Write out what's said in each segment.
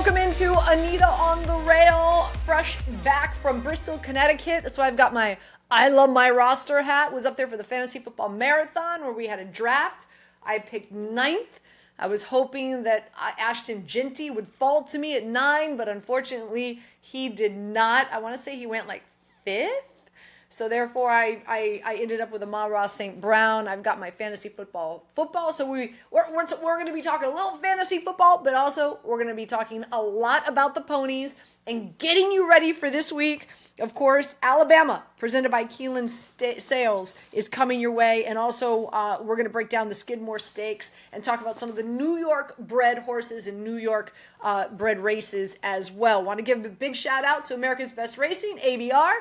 Welcome into Anita on the Rail, fresh back from Bristol, Connecticut. That's why I've got my I Love My Roster hat. Was up there for the Fantasy Football Marathon where we had a draft. I picked 9th. I was hoping that Ashton Ginty would fall to me at 9, but unfortunately he did not. I want to say he went like 5th. So therefore, I ended up with Amon-Ra St. Brown. I've got my fantasy football. So we're going to be talking a little fantasy football, but also we're going to be talking a lot about the ponies and getting you ready for this week. Of course, Alabama, presented by Keelan Sales, is coming your way. And also, we're going to break down the Skidmore Stakes and talk about some of the New York bred horses and New York bred races as well. Want to give a big shout out to America's Best Racing, ABR.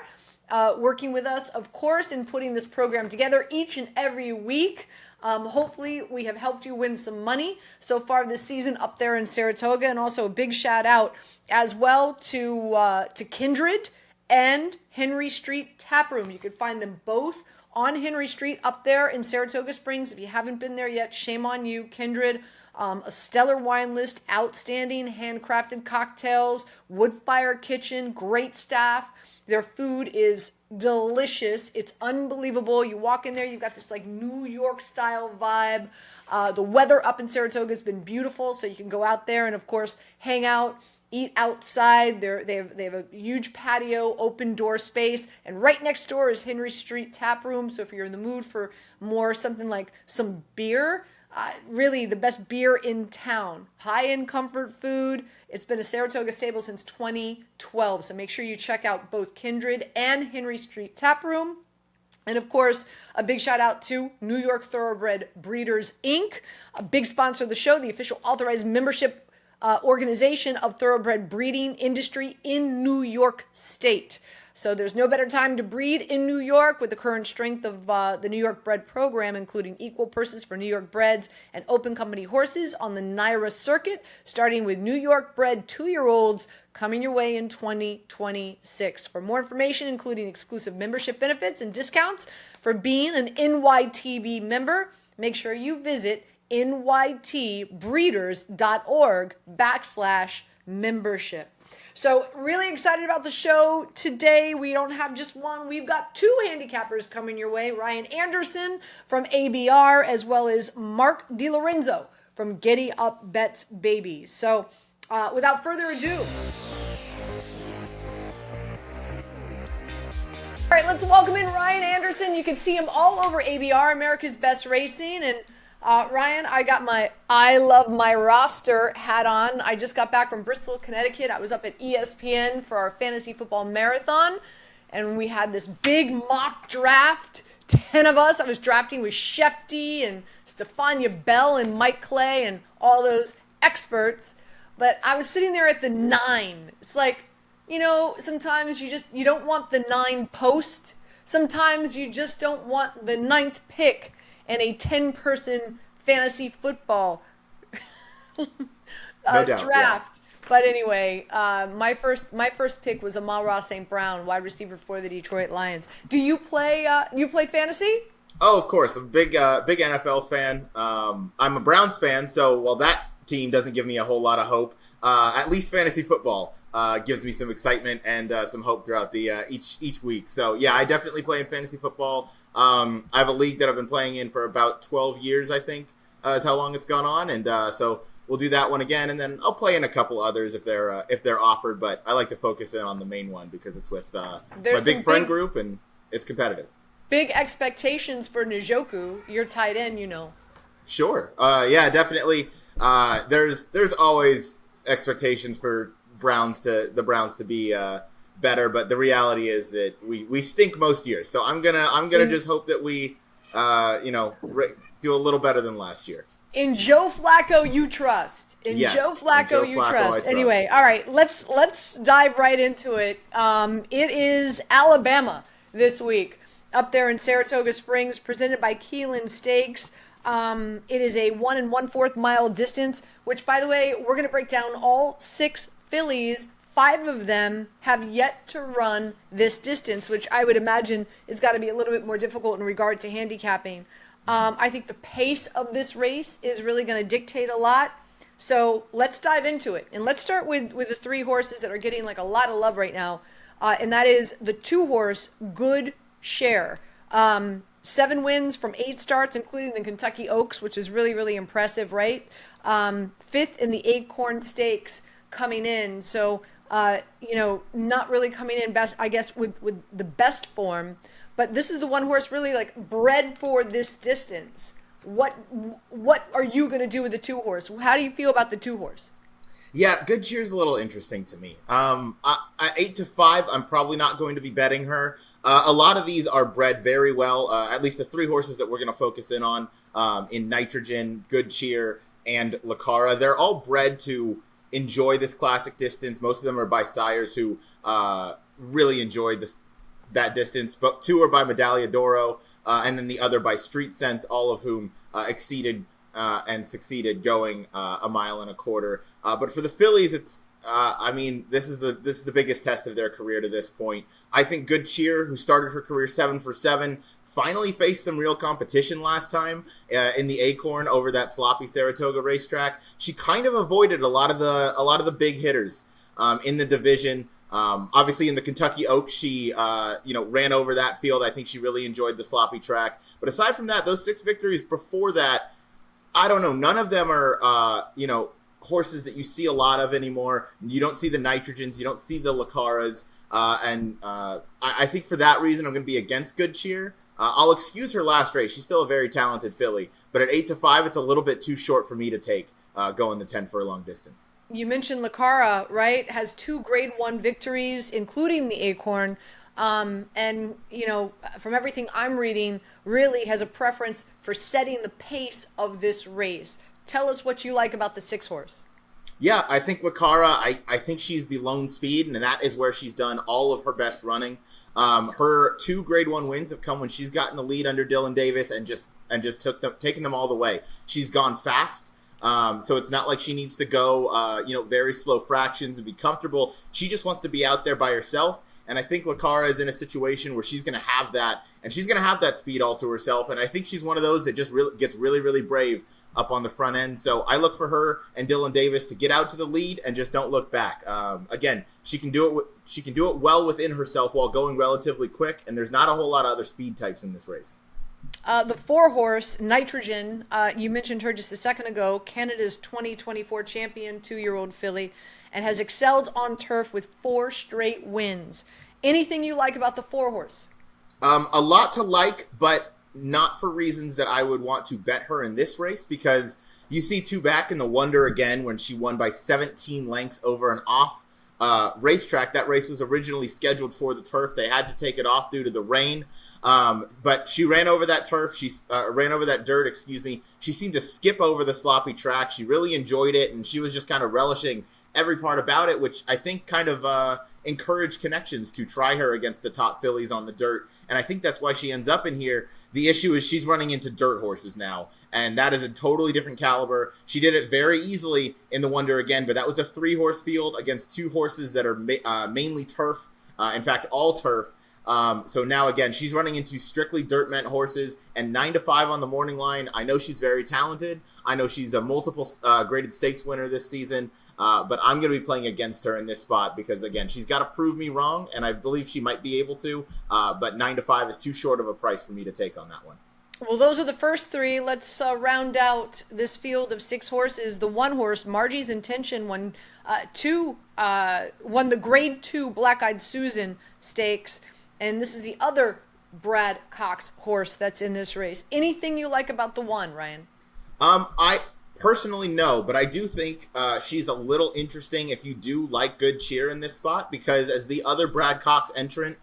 Working with us, of course, in putting this program together each and every week. Hopefully, we have helped you win some money so far this season up there in Saratoga. And also a big shout out as well to Kindred and Henry Street Taproom. You can find them both on Henry Street up there in Saratoga Springs. If you haven't been there yet, shame on you. Kindred, a stellar wine list, outstanding handcrafted cocktails, wood fire kitchen, great staff. Their food is delicious. It's unbelievable. You walk in there, you've got this like New York style vibe. The weather up in Saratoga has been beautiful, so you can go out there and, of course, hang out, eat outside. They have a huge patio, open door space, and right next door is Henry Street Tap Room. So if you're in the mood for more something like some beer, really the best beer in town. High-end comfort food. It's been a Saratoga stable since 2012. So make sure you check out both Kindred and Henry Street Tap Room. And of course, a big shout out to New York Thoroughbred Breeders, Inc., a big sponsor of the show, the official authorized membership organization of thoroughbred breeding industry in New York State. So there's no better time to breed in New York with the current strength of the New York Bred program, including equal purses for New York breds and open company horses on the NYRA circuit, starting with New York bred 2-year-olds coming your way in 2026. For more information, including exclusive membership benefits and discounts for being an NYTB member, make sure you visit nytbreeders.org/membership. So really excited about the show today. We don't have just one. We've got 2 handicappers coming your way. Ryan Anderson from ABR as well as Mark DiLorenzo from Giddy Up Bets Baby. So without further ado. All right, let's welcome in Ryan Anderson. You can see him all over ABR, America's Best Racing. And Ryan, I got my I Love My Roster hat on. I just got back from Bristol, Connecticut. I was up at ESPN for our Fantasy Football Marathon, and we had this big mock draft, 10 of us. I was drafting with Shefty and Stefania Bell and Mike Clay and all those experts, but I was sitting there at the 9. It's like, you know, sometimes you don't want the 9 post. Sometimes you just don't want the 9th pick and a 10-person fantasy football draft. Yeah. But anyway, my first pick was Amon-Ra St. Brown, wide receiver for the Detroit Lions. Do you play fantasy? Oh, of course. I'm a big NFL fan. I'm a Browns fan, so while that team doesn't give me a whole lot of hope, at least fantasy football gives me some excitement and some hope throughout the each week. So yeah, I definitely play in fantasy football. I have a league that I've been playing in for about 12 years, I think, is how long it's gone on, and so we'll do that one again, and then I'll play in a couple others if they're offered. But I like to focus in on the main one because it's with my big friend group and it's competitive. Big expectations for Njoku, your tight end, you know. Sure. Yeah, definitely. There's always expectations for the Browns to be better, but the reality is that we stink most years. So I'm gonna just hope that we do a little better than last year. In Joe Flacco, you trust. Joe Flacco, you trust. Anyway, all right, let's dive right into it. It is Alabama this week up there in Saratoga Springs, presented by Keelan Stakes. It is a 1 1/4 mile distance, which, by the way, we're going to break down all 6 fillies. 5 of them have yet to run this distance, which I would imagine is got to be a little bit more difficult in regard to handicapping. I think the pace of this race is really going to dictate a lot. So let's dive into it. And let's start with the three horses that are getting like a lot of love right now. And that is the 2-horse Good Share. 7 wins from 8 starts, including the Kentucky Oaks, which is really, really impressive, right? Fifth in the Acorn Stakes coming in. So, not really coming in best, I guess, with the best form. But this is the one horse really like bred for this distance. What are you going to do with the 2-horse? How do you feel about the 2-horse? Yeah, Good Cheer's a little interesting to me. At 8 to 5, I'm probably not going to be betting her. A lot of these are bred very well. At least the 3 horses that we're going to focus in on, in Nitrogen, Good Cheer, and Lacara, they're all bred to enjoy this classic distance. Most of them are by sires who really enjoyed that distance, but 2 are by Medaglia d'Oro, and then the other by Street Sense, all of whom exceeded and succeeded going 1.25 miles. But for the fillies, it's this is the biggest test of their career to this point. I think Good Cheer, who started her career 7 for 7, finally faced some real competition last time in the Acorn over that sloppy Saratoga racetrack. She kind of avoided a lot of the big hitters in the division. Obviously in the Kentucky Oaks, she ran over that field. I think she really enjoyed the sloppy track. But aside from that, those 6 victories before that, I don't know. None of them are horses that you see a lot of anymore. You don't see the Nitrogens, you don't see the Lacaras, and I think for that reason I'm going to be against Good Cheer. I'll excuse her last race. She's still a very talented filly, but at 8 to 5, it's a little bit too short for me to take going the 10 furlong distance. You mentioned Lacara, right? Has 2 Grade 1 victories, including the Acorn. And, from everything I'm reading, really has a preference for setting the pace of this race. Tell us what you like about the 6-horse. Yeah, I think Lacara, I think she's the lone speed, and that is where she's done all of her best running. Her 2 Grade 1 wins have come when she's gotten the lead under Dylan Davis and just taken them all the way. She's gone fast. So it's not like she needs to go, very slow fractions and be comfortable. She just wants to be out there by herself. And I think Lacara is in a situation where she's going to have that, and she's going to have that speed all to herself. And I think she's one of those that just gets really, really brave up on the front end. So I look for her and Dylan Davis to get out to the lead and just don't look back. Again, she can do it. She can do it well within herself while going relatively quick. And there's not a whole lot of other speed types in this race. The 4-horse Nitrogen, you mentioned her just a second ago, Canada's 2024 champion, 2-year-old filly, and has excelled on turf with 4 straight wins. Anything you like about the 4-horse? A lot to like, but not for reasons that I would want to bet her in this race, because you see 2 back in the Wonder again when she won by 17 lengths over an off racetrack. That race was originally scheduled for the turf. They had to take it off due to the rain. But she ran over that turf. She ran over that dirt, excuse me. She seemed to skip over the sloppy track. She really enjoyed it, and she was just kind of relishing every part about it, which I think kind of encouraged connections to try her against the top fillies on the dirt. And I think that's why she ends up in here. The issue is she's running into dirt horses now, and that is a totally different caliber. She did it very easily in the Wonder again, but that was a 3-horse field against 2 horses that are mainly turf, in fact, all turf. So now, again, she's running into strictly dirt meant horses, and 9 to 5 on the morning line. I know she's very talented. I know she's a multiple graded stakes winner this season, but I'm going to be playing against her in this spot because, again, she's got to prove me wrong, and I believe she might be able to, but 9 to 5 is too short of a price for me to take on that one. Well, those are the first 3. Let's round out this field of 6 horses. The 1-horse, Margie's Intention, won the Grade 2 Black-Eyed Susan Stakes. And this is the other Brad Cox horse that's in this race. Anything you like about the 1, Ryan? I personally no, but I do think she's a little interesting if you do like Good Cheer in this spot, because as the other Brad Cox entrant,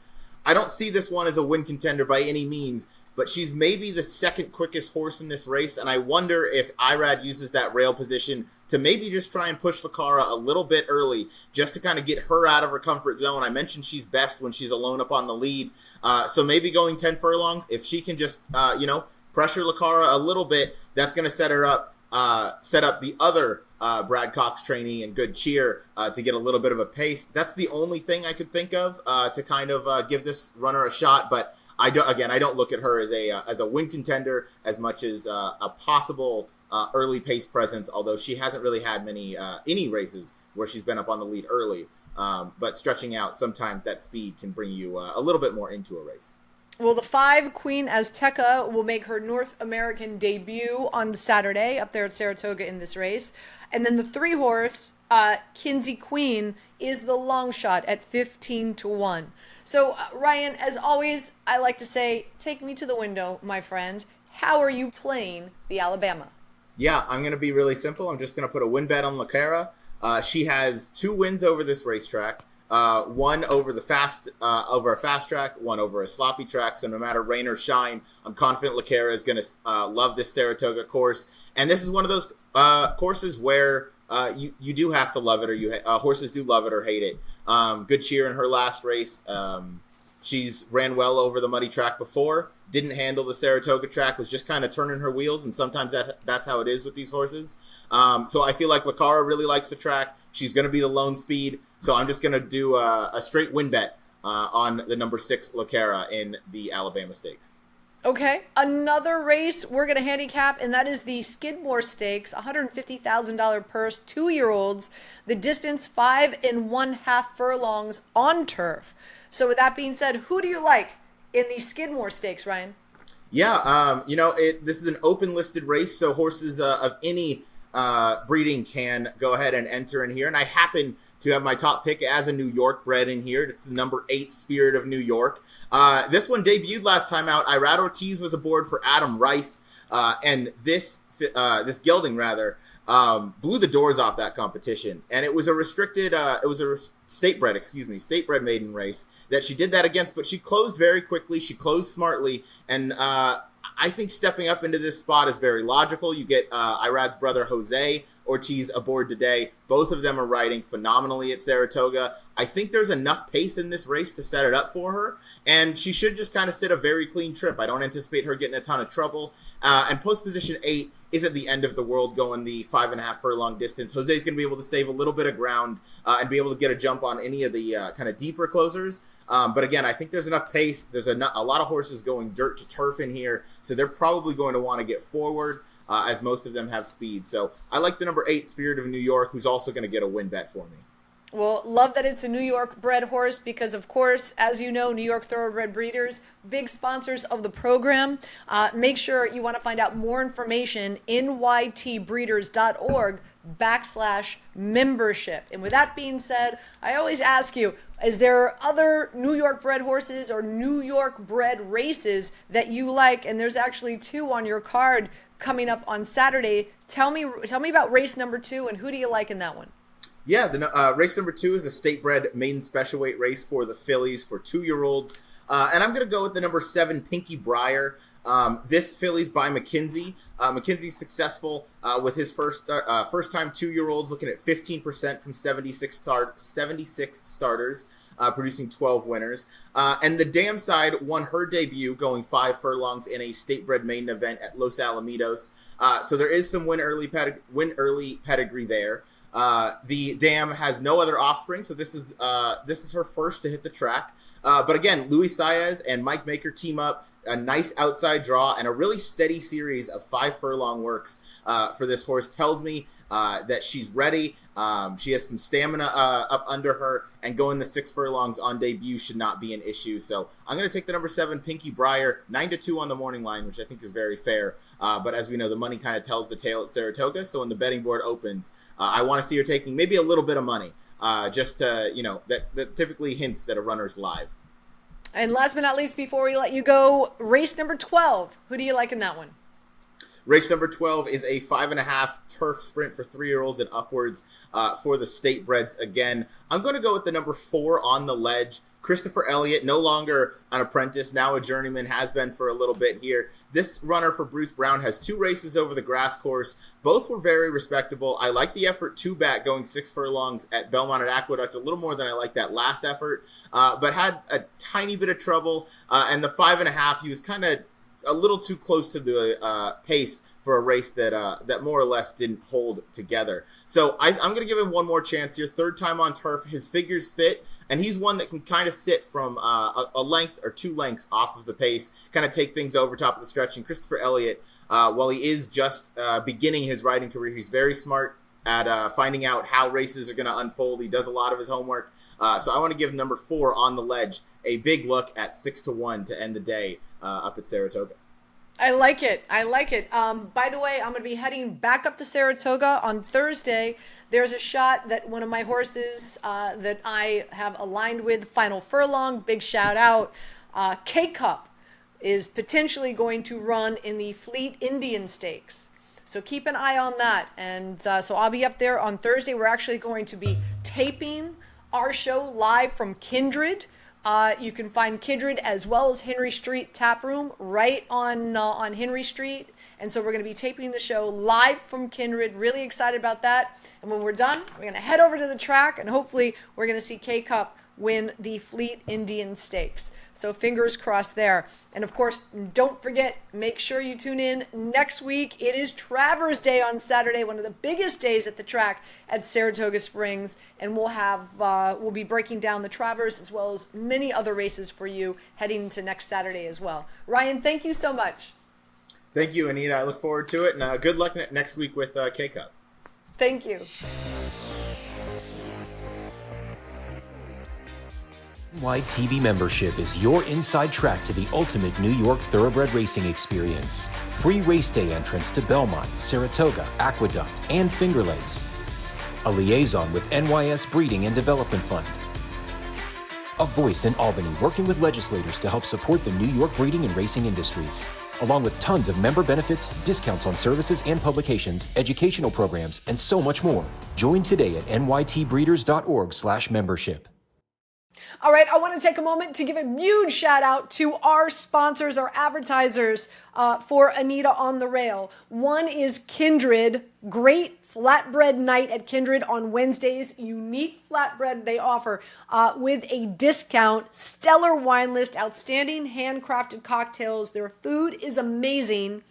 I don't see this one as a win contender by any means, but she's maybe the second quickest horse in this race, and I wonder if Irad uses that rail position to maybe just try and push Lacara a little bit early, just to kind of get her out of her comfort zone. I mentioned she's best when she's alone up on the lead, so maybe going 10 furlongs, if she can just, pressure Lacara a little bit, that's going to set up the other Brad Cox trainee and Good Cheer to get a little bit of a pace. That's the only thing I could think of to kind of give this runner a shot, but I don't look at her as a win contender as much as a possible early pace presence, although she hasn't really had many any races where she's been up on the lead early. But stretching out, sometimes that speed can bring you a little bit more into a race. Well, the 5 Queen Azteca will make her North American debut on Saturday up there at Saratoga in this race. And then the 3 horse, Kinsey Queen, is the long shot at 15-1. So, Ryan, as always, I like to say, take me to the window, my friend. How are you playing the Alabama? Yeah, I'm going to be really simple. I'm just going to put a win bet on LaCara. She has 2 wins over this racetrack. One over a fast track, one over a sloppy track. So no matter rain or shine, I'm confident LaCara is going to love this Saratoga course. And this is one of those courses where you do have to love it, or horses do love it or hate it. Good cheer in her last race. She's ran well over the muddy track before, didn't handle the Saratoga track, was just kind of turning her wheels, and sometimes that's how it is with these horses. So I feel like LaCara really likes the track. She's going to be the lone speed, so I'm just going to do a straight win bet on the number 6 LaCara in the Alabama Stakes. Okay, another race we're going to handicap, and that is the Skidmore Stakes, $150,000 purse, 2-year-olds, the distance 5 1/2 furlongs on turf. So with that being said, who do you like in the Skidmore Stakes, Ryan? Yeah, this is an open listed race, so horses of any breeding can go ahead and enter in here. And I happen to have my top pick as a New York bred in here. It's the number 8 Spirit of New York. This one debuted last time out. Irad Ortiz was aboard for Adam Rice, and this gelding blew the doors off that competition. And it was a state bred maiden race that she did that against, but she closed very quickly. She closed smartly, and I think stepping up into this spot is very logical. You get Irad's brother Jose Ortiz aboard today. Both of them are riding phenomenally at Saratoga. I think there's enough pace in this race to set it up for her, and she should just kind of sit a very clean trip. I don't anticipate her getting a ton of trouble. And post position 8 isn't the end of the world going the 5 1/2 furlong distance. Jose's going to be able to save a little bit of ground and be able to get a jump on any of the kind of deeper closers. But again, I think there's enough pace. There's a lot of horses going dirt to turf in here, so they're probably going to want to get forward, as most of them have speed. So I like the number 8 Spirit of New York, who's also going to get a win bet for me. Well, love that it's a New York bred horse because, of course, as you know, New York Thoroughbred Breeders, big sponsors of the program. Make sure you want to find out more information, nytbreeders.org/membership. And with that being said, I always ask you, is there other New York bred horses or New York bred races that you like? And there's actually 2 on your card coming up on Saturday. Tell me about race number 2, and who do you like in that one? Yeah, the race number 2 is a state-bred maiden special weight race for the fillies for 2-year-olds. And I'm going to go with the number 7, Pinky Briar. This filly's by McKinsey. McKinsey's successful with his first-time 2-year-olds, looking at 15% from 76 starters, producing 12 winners. And the Dam Side won her debut, going 5 furlongs in a state-bred maiden event at Los Alamitos. So there is some win early pedigree there. The Dam has no other offspring, so this is her first to hit the track. But again, Luis Saez and Mike Maker team up, a nice outside draw, and a really steady series of 5 furlong works for this horse tells me that she's ready. She has some stamina up under her, and going the 6 furlongs on debut should not be an issue. So I'm going to take the number 7, Pinky Briar, 9-2 on the morning line, which I think is very fair. But as we know, the money kind of tells the tale at Saratoga. So when the betting board opens, I want to see her taking maybe a little bit of money, just to, that typically hints that a runner's live. And last but not least, before we let you go, race number 12. Who do you like in that one? Race number 12 is a 5 1/2 turf sprint for 3-year-olds and upwards for the state breds again. I'm going to go with the number 4 On the Ledge. Christopher Elliott, no longer an apprentice, now a journeyman, has been for a little bit here. This runner for Bruce Brown has 2 races over the grass course. Both were very respectable. I like the effort 2 back going 6 furlongs at Belmont at Aqueduct a little more than I like that last effort, but had a tiny bit of trouble. And the 5 1/2, he was kind of a little too close to the pace for a race that more or less didn't hold together. So I'm going to give him one more chance here. 3rd time on turf. His figures fit. And he's one that can kind of sit from a length or 2 lengths off of the pace, kind of take things over top of the stretch. And Christopher Elliott, while he is just beginning his riding career, he's very smart at finding out how races are going to unfold. He does a lot of his homework. So I want to give number 4 on the ledge a big look at 6-1 to end the day up at Saratoga. I like it. By the way, I'm going to be heading back up to Saratoga on Thursday. There's a shot that one of my horses that I have aligned with, Final Furlong, big shout out, K-Cup, is potentially going to run in the Fleet Indian Stakes. So keep an eye on that. And so I'll be up there on Thursday. We're actually going to be taping our show live from Kindred. You can find Kindred as well as Henry Street Tap Room right on Henry Street. And so we're going to be taping the show live from Kindred. Really excited about that. And when we're done, we're going to head over to the track, and hopefully we're going to see K-Cup win the Fleet Indian Stakes. So fingers crossed there. And of course, don't forget, make sure you tune in next week. It is Travers Day on Saturday, one of the biggest days at the track at Saratoga Springs. And we'll be breaking down the Travers as well as many other races for you heading into next Saturday as well. Ryan, thank you so much. Thank you, Anita. I look forward to it. And good luck next week with K-Cup. Thank you. NYTV membership is your inside track to the ultimate New York thoroughbred racing experience. Free race day entrance to Belmont, Saratoga, Aqueduct, and Finger Lakes. A liaison with NYS Breeding and Development Fund. A voice in Albany working with legislators to help support the New York breeding and racing industries. Along with tons of member benefits, discounts on services and publications, educational programs, and so much more. Join today at nytbreeders.org/membership. All right, I want to take a moment to give a huge shout out to our sponsors, our advertisers for Anita on the Rail. One is Kindred, great flatbread night at Kindred on Wednesdays. Unique flatbread they offer with a discount, stellar wine list, outstanding handcrafted cocktails. Their food is amazing.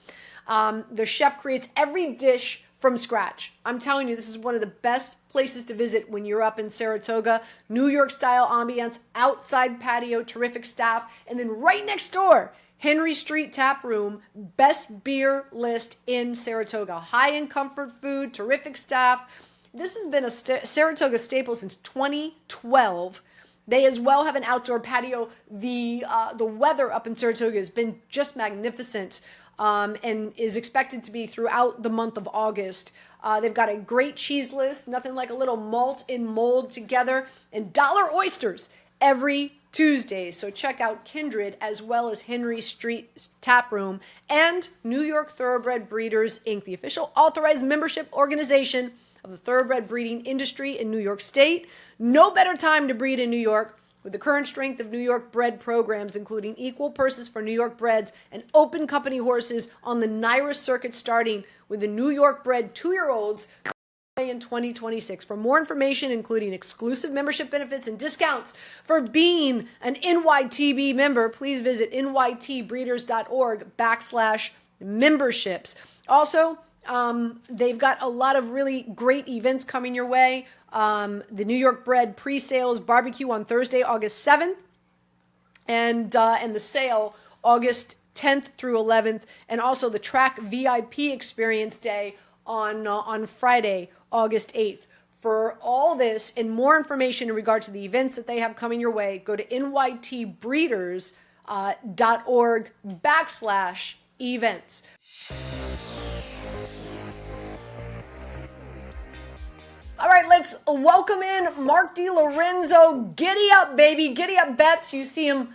The chef creates every dish from scratch. I'm telling you, this is one of the best places to visit when you're up in Saratoga. New York style ambiance, outside patio, terrific staff, and then right next door, Henry Street Tap Room, best beer list in Saratoga. High-end comfort food, terrific staff. This has been a Saratoga staple since 2012. They as well have an outdoor patio. The weather up in Saratoga has been just magnificent and is expected to be throughout the month of August. They've got a great cheese list, nothing like a little malt and mold together, and dollar oysters every Tuesday. So check out Kindred as well as Henry Street Tap Room and New York Thoroughbred Breeders, Inc., the official authorized membership organization of the thoroughbred breeding industry in New York State. No better time to breed in New York. With the current strength of New York bred programs, including equal purses for New York breds and open company horses on the NYRA circuit, starting with the New York bred 2-year-olds in 2026. For more information, including exclusive membership benefits and discounts for being an NYTB member, please visit nytbreeders.org/memberships. Also, they've got a lot of really great events coming your way. The New York Bred pre-sales barbecue on Thursday, August 7th, and the sale August 10th through 11th, and also the track VIP experience day on Friday, August 8th. For all this and more information in regard to the events that they have coming your way, go to nytbreeders.org/events. All right, let's welcome in Mark DiLorenzo. Giddy up, baby. Giddy Up Bets. You see him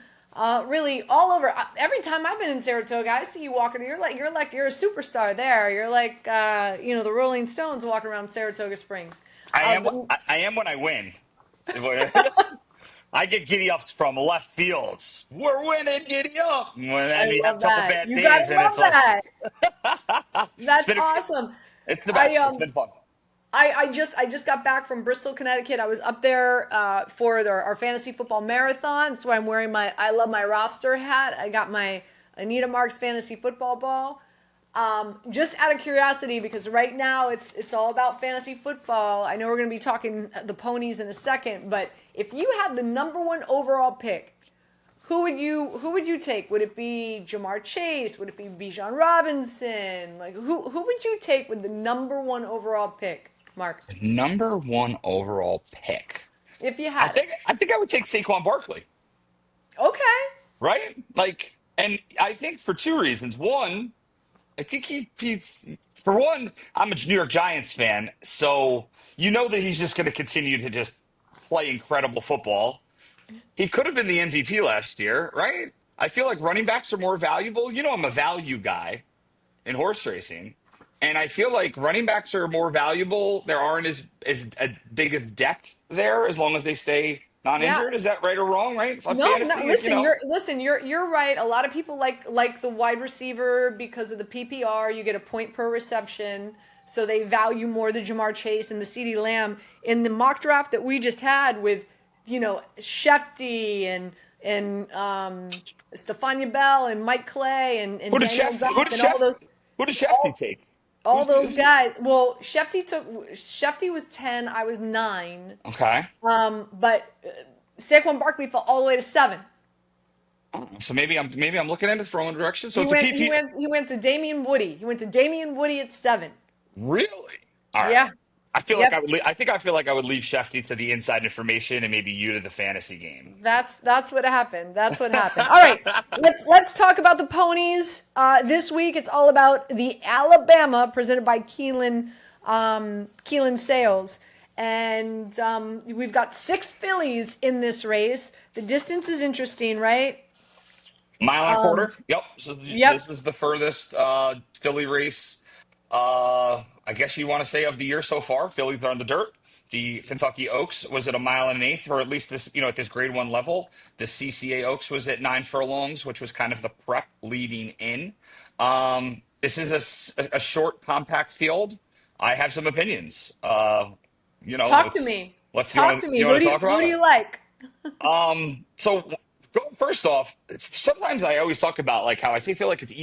really all over. Every time I've been in Saratoga, I see you walking. You're a superstar there. You're like the Rolling Stones walking around Saratoga Springs. I am when I win. I get giddy ups from left fields. We're winning, giddy up. When you have a couple bad You teams, gotta and love it's like that. That's awesome. It's the best. It's been fun. I just got back from Bristol, Connecticut. I was up there for our fantasy football marathon. That's why I'm wearing my I Love My Roster hat. I got my Anita Marks fantasy football ball. Just out of curiosity, because right now it's all about fantasy football. I know we're going to be talking the ponies in a second, but if you had the number one overall pick, who would you take? Would it be Jamar Chase? Would it be Bijan Robinson? Like who would you take with the number one overall pick, Mark? Number one overall pick. If you I had it. think I think I would take Saquon Barkley, Okay. right? Like, and I think for two reasons. One, I think he's for one, I'm a New York Giants fan, so you know that he's just going to continue to just play incredible football. He could have been the MVP last year, right? I feel like running backs are more valuable. You know, I'm a value guy in horse racing. And I feel like running backs are more valuable. There aren't as a big of depth there as long as they stay Yeah. non-injured. Is that right or wrong, right? On No, no, fantasy, you listen, know. you're right. A lot of people like the wide receiver because of the PPR. You get a point per reception, so they value more the Jamar Chase and the CeeDee Lamb. In the mock draft that we just had with, Shefty and Stephania Bell and Mike Clay and Who did Daniel Chef who Duff did and all Chef those who did Shefty all, take? all those Who's guys. Well, Shefty was 10, I was 9. okay? But Saquon Barkley fell all the way to 7. Oh, so maybe I'm looking at it from one direction. So He it's a went. He PP. went. He went to Damian Woody. He went to Damian Woody at 7. Really? All right. Yeah. I feel like Yep. I would. I think I feel like I would leave Shefty to the inside information and maybe you to the fantasy game. That's what happened. That's what happened. All right. Let's talk about the ponies. This week it's all about the Alabama presented by Keelan Sales. And we've got 6 fillies in this race. The distance is interesting, right? Mile and a quarter. Yep. So Yep. this is the furthest Philly race. I guess you want to say of the year so far. Phillies are on the dirt. The Kentucky Oaks was at a mile and an eighth, or at least this, at this grade one level. The CCA Oaks was at 9 furlongs, which was kind of the prep leading in. This is a short, compact field. I have some opinions. Talk to me. Let's Talk to me. you Who want do to you talk who about do it? you like? So first off, sometimes I always talk about like how feel like it's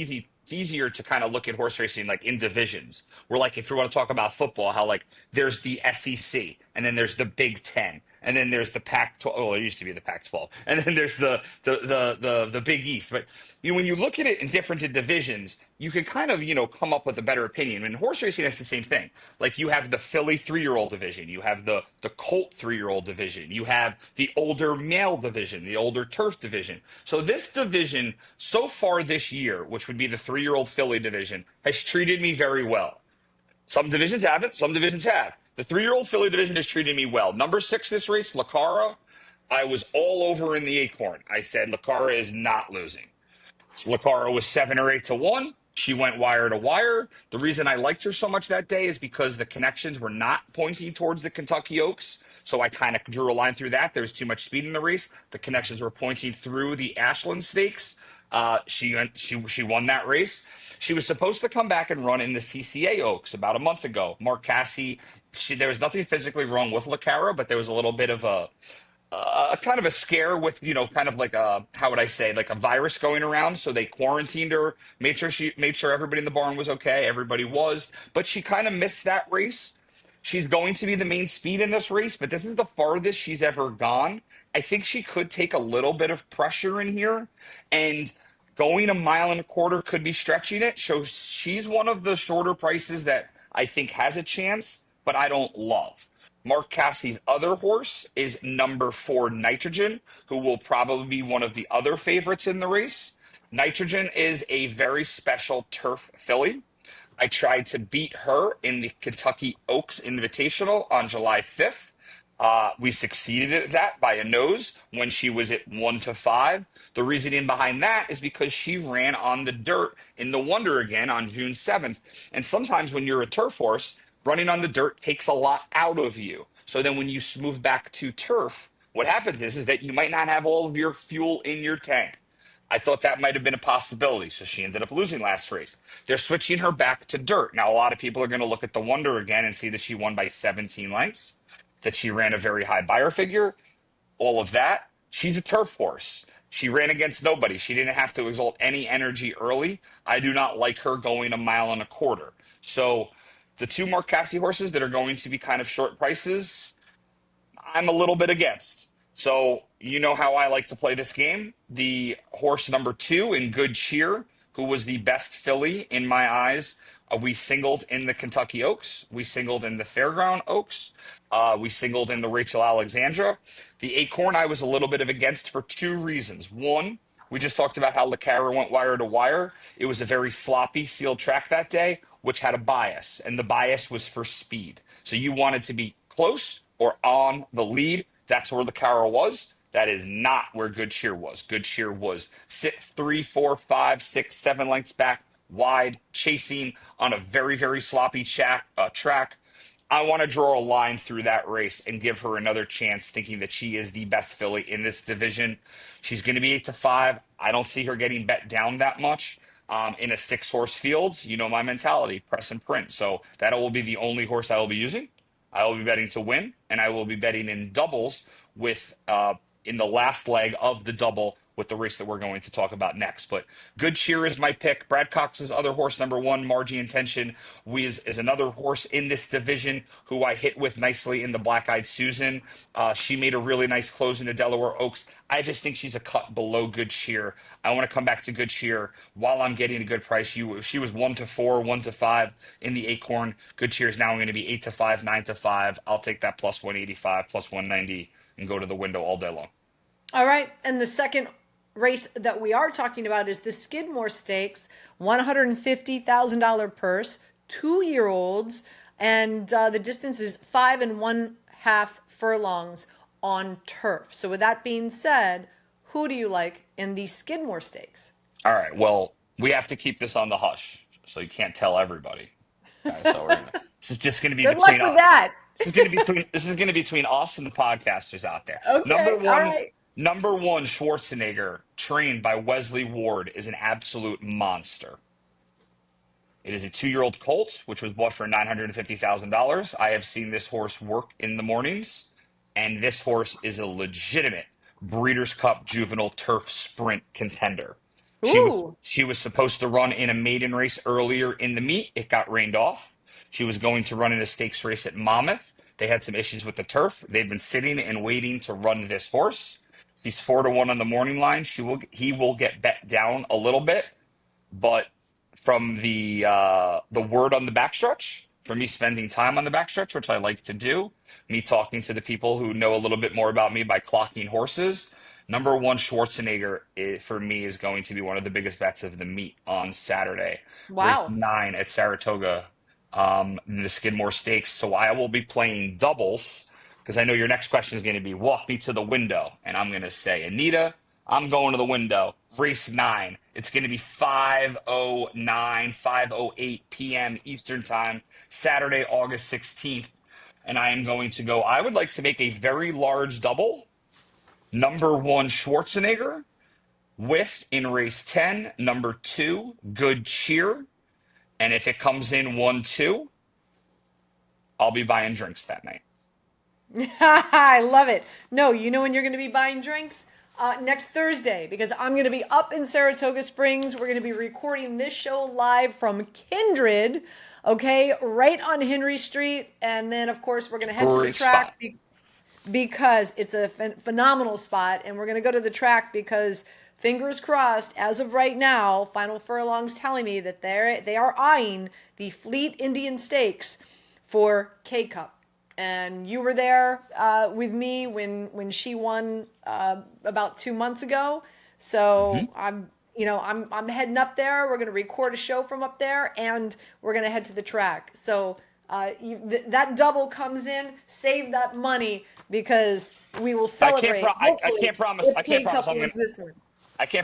easier to kind of look at horse racing like in divisions. Where like if you want to talk about football, how like there's the SEC and then there's the Big Ten and then there's the Pac-12. Well, it used to be the Pac-12, and then there's the Big East. But when you look at it in different divisions, you can kind of come up with a better opinion. And horse racing is the same thing. Like you have the Philly 3-year-old division, you have the Colt 3-year-old division, you have the older male division, the older turf division. So this division so far this year, which would be the 3-year-old Philly division, has treated me very well. Some divisions haven't, some divisions have. The 3-year-old Philly division has treated me well. Number 6 this race, Lacara, I was all over in the acorn. I said Lacara is not losing. So Lacara was 7 or 8 to 1. She went wire to wire. The reason I liked her so much that day is because the connections were not pointing towards the Kentucky Oaks. So I kind of drew a line through that. There was too much speed in the race. The connections were pointing through the Ashland Stakes. She won that race. She was supposed to come back and run in the CCA Oaks about a month ago. Mark Cassie, there was nothing physically wrong with Lacara, but there was a little bit of a kind of a scare with kind of like a, how would I say, like a virus going around. So they quarantined her, made sure everybody in the barn was okay. Everybody was, but she kind of missed that race. She's going to be the main speed in this race, but this is the farthest she's ever gone. I think she could take a little bit of pressure in here, and going a mile and a quarter could be stretching it. So she's one of the shorter prices that I think has a chance, but I don't love. Mark Cassie's other horse is number 4, Nitrogen, who will probably be one of the other favorites in the race. Nitrogen is a very special turf filly. I tried to beat her in the Kentucky Oaks Invitational on July 5th. We succeeded at that by a nose when she was at 1 to 5. The reasoning behind that is because she ran on the dirt in the Wonder again on June 7th. And sometimes when you're a turf horse, running on the dirt takes a lot out of you. So then when you move back to turf, what happens is that you might not have all of your fuel in your tank. I thought that might have been a possibility. So she ended up losing last race. They're switching her back to dirt. Now, a lot of people are going to look at the Wonder again and see that she won by 17 lengths, that she ran a very high buyer figure, all of that. She's a turf horse. She ran against nobody. She didn't have to exalt any energy early. I do not like her going a mile and a quarter. So the two Mark Casse horses that are going to be kind of short prices, I'm a little bit against. So you know how I like to play this game. The horse number 2 in Good Cheer, who was the best filly in my eyes. We singled in the Kentucky Oaks. We singled in the Fairground Oaks. We singled in the Rachel Alexandra. The Acorn I was a little bit of against for two reasons. One, we just talked about how LeCarra went wire to wire. It was a very sloppy sealed track that day, which had a bias, and the bias was for speed. So you wanted to be close or on the lead. That's where LeCarra was. That is not where Good Cheer was. Good Cheer was sit 3, 4, 5, 6, 7 lengths back, wide, chasing on a very, very sloppy track. I want to draw a line through that race and give her another chance, thinking that she is the best filly in this division. She's going to be 8-5. I don't see her getting bet down that much. In a 6-horse field, you know my mentality, press and print. So that will be the only horse I will be using. I will be betting to win, and I will be betting in doubles with in the last leg of the double with the race that we're going to talk about next. But Good Cheer is my pick. Brad Cox's other horse, number 1, Margie Intention, is another horse in this division who I hit with nicely in the Black Eyed Susan. She made a really nice close into Delaware Oaks. I just think she's a cut below Good Cheer. I want to come back to Good Cheer while I'm getting a good price. She was 1-4, 1-5 in the Acorn. Good Cheer is now going to be 8-5, 9-5. I'll take that plus 185, plus 190, and go to the window all day long. All right. And the second race that we are talking about is the Skidmore Stakes, $150,000 purse, 2-year-olds, and the distance is 5 1/2 furlongs on turf. So with that being said, who do you like in the Skidmore Stakes? All right. Well, we have to keep this on the hush, so you can't tell everybody. Okay, so this is just going to be Good between luck with us. that. This is going to be between us and the podcasters out there. Okay, Number one, all right. Number 1, Schwarzenegger, trained by Wesley Ward, is an absolute monster. It is a 2-year-old colt, which was bought for $950,000. I have seen this horse work in the mornings, and this horse is a legitimate Breeders' Cup juvenile turf sprint contender. Ooh. She was supposed to run in a maiden race earlier in the meet. It got rained off. She was going to run in a stakes race at Monmouth. They had some issues with the turf. They've been sitting and waiting to run this horse. She's 4-1 on the morning line. He will get bet down a little bit, but from the word on the backstretch, for me spending time on the backstretch, which I like to do, me talking to the people who know a little bit more about me by clocking horses, number 1 Schwarzenegger for me is going to be one of the biggest bets of the meet on Saturday. Wow. Race 9 at Saratoga, in the Skidmore Stakes. So I will be playing doubles, because I know your next question is going to be walk me to the window. And I'm going to say, Anita, I'm going to the window. Race 9. It's going to be 5:09, 5:08 p.m. Eastern Time, Saturday, August 16th. And I am going to go, I would like to make a very large double. Number 1, Schwarzenegger, with in race 10, number 2, Good Cheer. And if it comes in 1-2, I'll be buying drinks that night. I love it. No, you know when you're going to be buying drinks? Next Thursday, because I'm going to be up in Saratoga Springs. We're going to be recording this show live from Kindred, okay, right on Henry Street. And then, of course, we're going to head to the track because it's a phenomenal spot. And we're going to go to the track because, fingers crossed, as of right now, Final Furlong's telling me that they are eyeing the Fleet Indian Stakes for K-Cup. And you were there with me when she won about 2 months ago. So I'm heading up there. We're going to record a show from up there, and we're going to head to the track. So that double comes in. Save that money because we will celebrate. I can't promise. I can't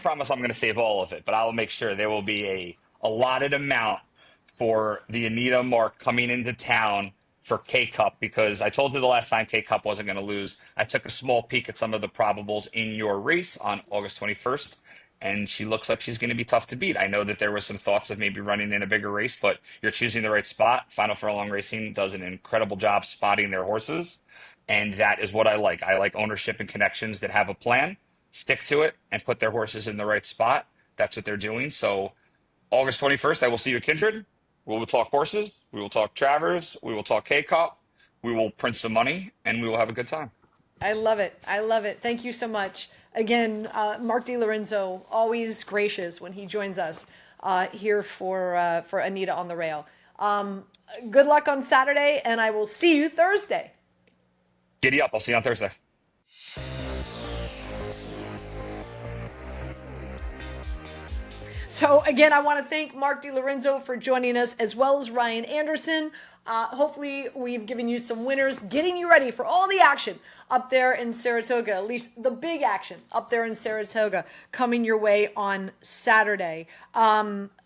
promise I'm going to save all of it, but I will make sure there will be a allotted amount for the Anita Mark coming into town for K-Cup, because I told you the last time K-Cup wasn't going to lose. I took a small peek at some of the probables in your race on August 21st, and she looks like she's going to be tough to beat. I know that there was some thoughts of maybe running in a bigger race, but you're choosing the right spot. Final Furlong Racing does an incredible job spotting their horses, and that is what I like. I like ownership and connections that have a plan. stick to it and put their horses in the right spot. That's what they're doing. So August 21st, I will see you at Kindred. We will talk horses. We will talk Travers. We will talk K-Cup. We will print some money, and we will have a good time. I love it. I love it. Thank you so much. Again, Mark DiLorenzo, always gracious when he joins us here for Anita on the Rail. Good luck on Saturday, and I will see you Thursday. Giddy up. I'll see you on Thursday. So again, I want to thank Mark DiLorenzo for joining us, as well as Ryan Anderson. Hopefully we've given you some winners, getting you ready for all the action up there in Saratoga, at least the big action up there in Saratoga coming your way on Saturday.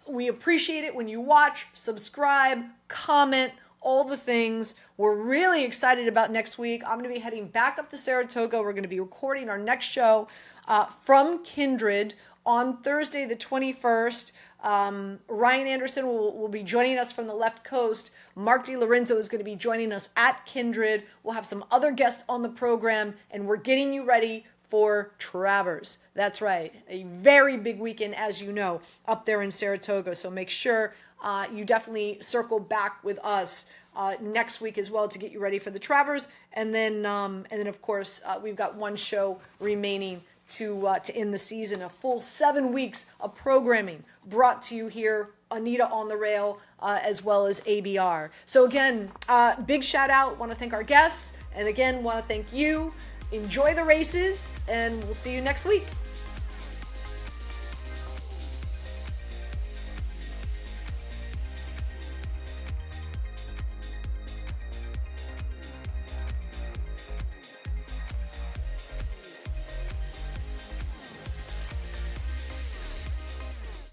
We appreciate it when you watch, subscribe, comment, all the things. We're really excited about next week. I'm going to be heading back up to Saratoga. We're going to be recording our next show from Kindred on Thursday, the 21st. Ryan Anderson will be joining us from the left coast. Mark DiLorenzo is going to be joining us at Kindred. We'll have some other guests on the program, and we're getting you ready for Travers. That's right. A very big weekend, as you know, up there in Saratoga. So make sure you definitely circle back with us next week as well to get you ready for the Travers. And then of course, we've got one show remaining to end the season, a full 7 weeks of programming brought to you here, Anita on the Rail, as well as ABR. So again, big shout out. Want to thank our guests, and again, want to thank you. Enjoy the races, and we'll see you next week.